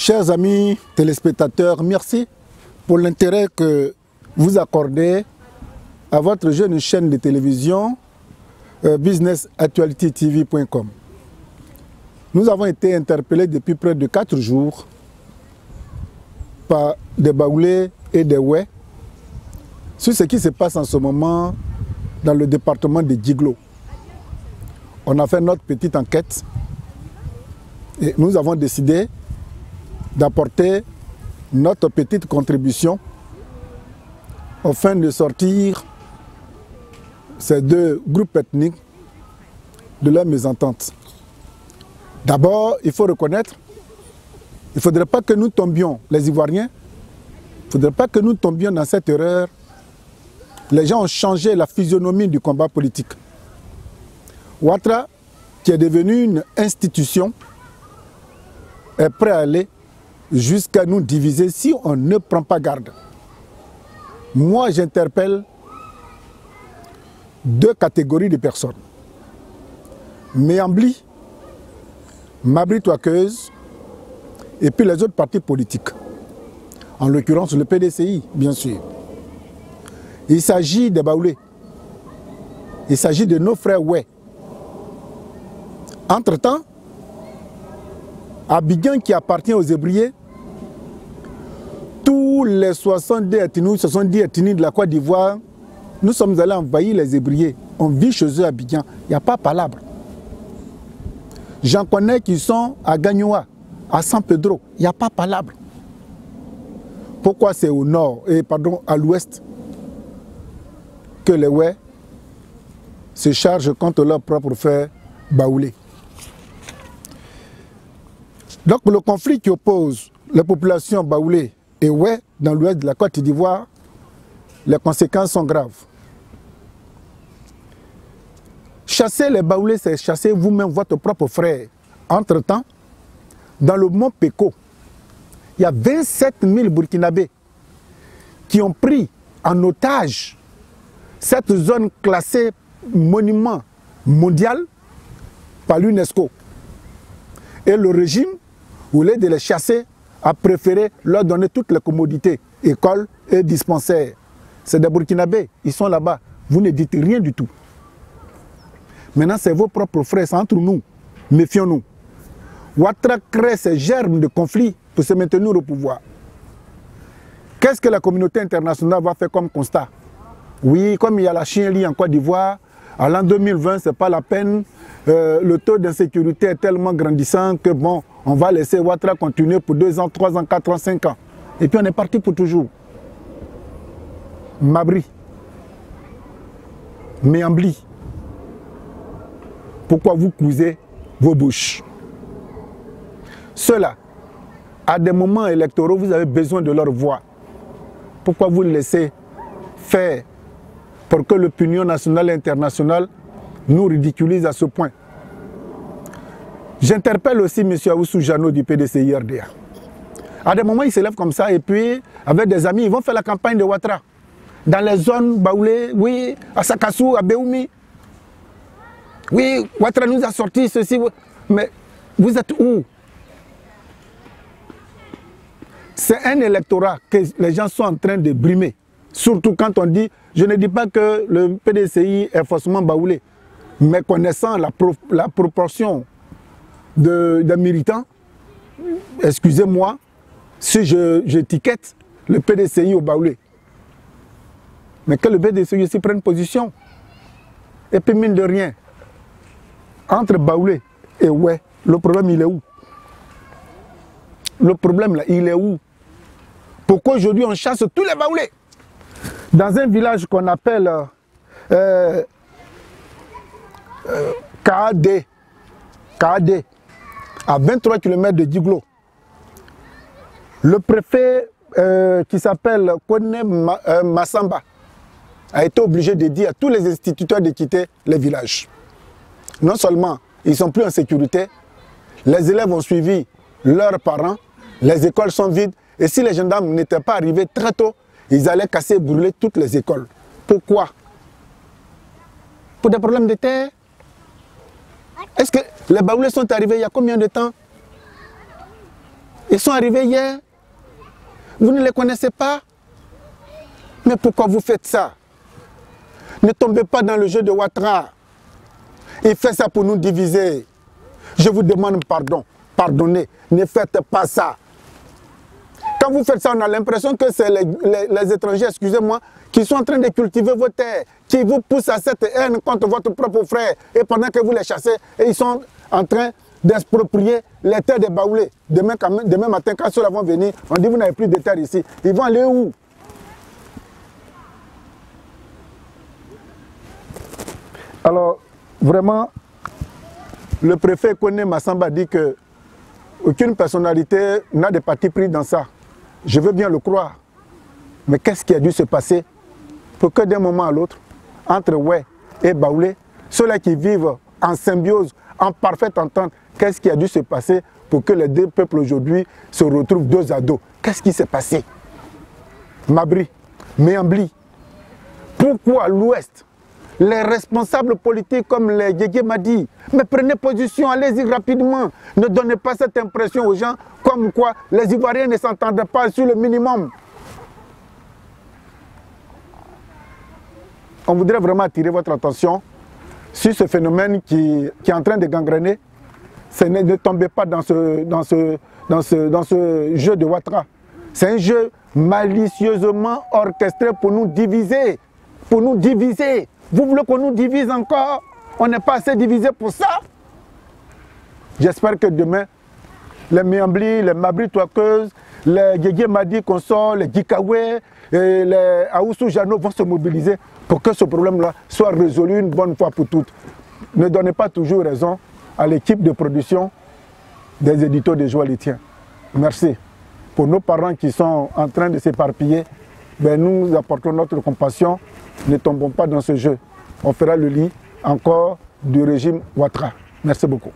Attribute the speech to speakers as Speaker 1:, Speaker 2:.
Speaker 1: Chers amis téléspectateurs, merci pour l'intérêt que vous accordez à votre jeune chaîne de télévision businessactualitytv.com. Nous avons été interpellés depuis près de 4 jours par des Baoulés et des Oué sur ce qui se passe en ce moment dans le département de Djiglo. On a fait notre petite enquête et nous avons décidé d'apporter notre petite contribution afin de sortir ces deux groupes ethniques de leur mésentente. D'abord, il faut reconnaître, il ne faudrait pas que nous tombions, les Ivoiriens, il ne faudrait pas que nous tombions dans cette erreur. Les gens ont changé la physionomie du combat politique. Ouattara, qui est devenu une institution, est prêt à aller jusqu'à nous diviser si on ne prend pas garde. Moi, j'interpelle deux catégories de personnes. Méambli, Mabri Touakeuse et puis les autres partis politiques. En l'occurrence, le PDCI, bien sûr. Il s'agit des Baoulés. Il s'agit de nos frères Oué. Entre-temps, Abidjan, qui appartient aux Hébriers, tous les 70 ethnies de la Côte d'Ivoire, nous sommes allés envahir les Hébriers. On vit chez eux à Abidjan. Il n'y a pas palabre. J'en connais qui sont à Gagnoa, à San Pedro. Il n'y a pas palabre. Pourquoi c'est au nord, et pardon, à l'ouest, que les Oué se chargent contre leurs propres frères Baoulés? Donc le conflit qui oppose les populations Baoulé et Oué dans l'ouest de la Côte d'Ivoire, les conséquences sont graves. Chasser les Baoulés, c'est chasser vous-même votre propre frère. Entre-temps, dans le mont Péco, il y a 27 000 Burkinabés qui ont pris en otage cette zone classée monument mondial par l'UNESCO. Et le régime, au lieu de les chasser, a préféré leur donner toutes les commodités, écoles et dispensaires. C'est des Burkinabés, ils sont là-bas. Vous ne dites rien du tout. Maintenant, c'est vos propres frères, c'est entre nous. Méfions-nous. Ouattara crée ces germes de conflit pour se maintenir au pouvoir. Qu'est-ce que la communauté internationale va faire comme constat? Oui, comme il y a la chienlit en Côte d'Ivoire, à l'an 2020, ce n'est pas la peine. Le taux d'insécurité est tellement grandissant que bon, on va laisser Ouattara continuer pour 2 ans, 3 ans, 4 ans, 5 ans. Et puis on est parti pour toujours. Mabri, Méambli, pourquoi vous cousez vos bouches? Ceux-là, à des moments électoraux, vous avez besoin de leur voix. Pourquoi vous les laissez faire pour que l'opinion nationale et internationale nous ridiculise à ce point? J'interpelle aussi M. Aoussou Jano du PDCI RDA. À des moments, il se lève comme ça et puis, avec des amis, ils vont faire la campagne de Ouattara. Dans les zones Baoulé, oui, à Sakassou, à Béoumi. Oui, Ouattara nous a sorti ceci. Mais vous êtes où? C'est un électorat que les gens sont en train de brimer. Surtout quand on dit, je ne dis pas que le PDCI est forcément Baoulé, mais connaissant la proportion de militants, excusez-moi, si j'étiquette le PDCI au Baoulé. Mais que le PDCI aussi prenne position. Et puis mine de rien, entre Baoulé et Oué, le problème il est où? Le problème là, il est où? Pourquoi aujourd'hui on chasse tous les Baoulés? Dans un village qu'on appelle KAD, à 23 km de Djiglo, le préfet qui s'appelle Kone Massamba a été obligé de dire à tous les instituteurs de quitter les villages. Non seulement ils ne sont plus en sécurité, les élèves ont suivi leurs parents, les écoles sont vides, et si les gendarmes n'étaient pas arrivés très tôt, ils allaient casser et brûler toutes les écoles. Pourquoi? Pour des problèmes de terre? Est-ce que les Baoulés sont arrivés il y a combien de temps? Ils sont arrivés hier. Vous ne les connaissez pas? Mais pourquoi vous faites ça? Ne tombez pas dans le jeu de Ouattara. Il fait ça pour nous diviser. Je vous demande pardon. Pardonnez. Ne faites pas ça. Quand vous faites ça, on a l'impression que c'est les étrangers, excusez-moi, qui sont en train de cultiver vos terres, qui vous poussent à cette haine contre votre propre frère. Et pendant que vous les chassez, ils sont en train d'exproprier les terres des Baoulés. Demain matin, quand ceux-là vont venir, on dit vous n'avez plus de terres ici. Ils vont aller où? Alors, vraiment, le préfet Kone Massamba dit que aucune personnalité n'a de parti pris dans ça. Je veux bien le croire. Mais qu'est-ce qui a dû se passer pour que d'un moment à l'autre, entre Oué et Baoulé, ceux-là qui vivent en symbiose, en parfaite entente, qu'est-ce qui a dû se passer pour que les deux peuples aujourd'hui se retrouvent dos à dos? Qu'est-ce qui s'est passé? Mabri, Méambli, pourquoi à l'ouest, les responsables politiques comme les Guégué Madi, mais prenez position, allez-y rapidement. Ne donnez pas cette impression aux gens comme quoi les Ivoiriens ne s'entendent pas sur le minimum. On voudrait vraiment attirer votre attention sur ce phénomène qui est en train de gangréner. Ne tombez pas dans ce jeu de Ouattara. C'est un jeu malicieusement orchestré pour nous diviser. Pour nous diviser. Vous voulez qu'on nous divise encore? On n'est pas assez divisé pour ça. J'espère que demain, les Miambli, les Mabri Touakeuse, les Guégué Madi consorts, les Gikawe et les Aoussou Jano vont se mobiliser pour que ce problème-là soit résolu une bonne fois pour toutes. Ne donnez pas toujours raison à l'équipe de production des éditos de Joie-Litien. Merci. Pour nos parents qui sont en train de s'éparpiller, ben nous apportons notre compassion. Ne tombons pas dans ce jeu. On fera le lit encore du régime Ouattara. Merci beaucoup.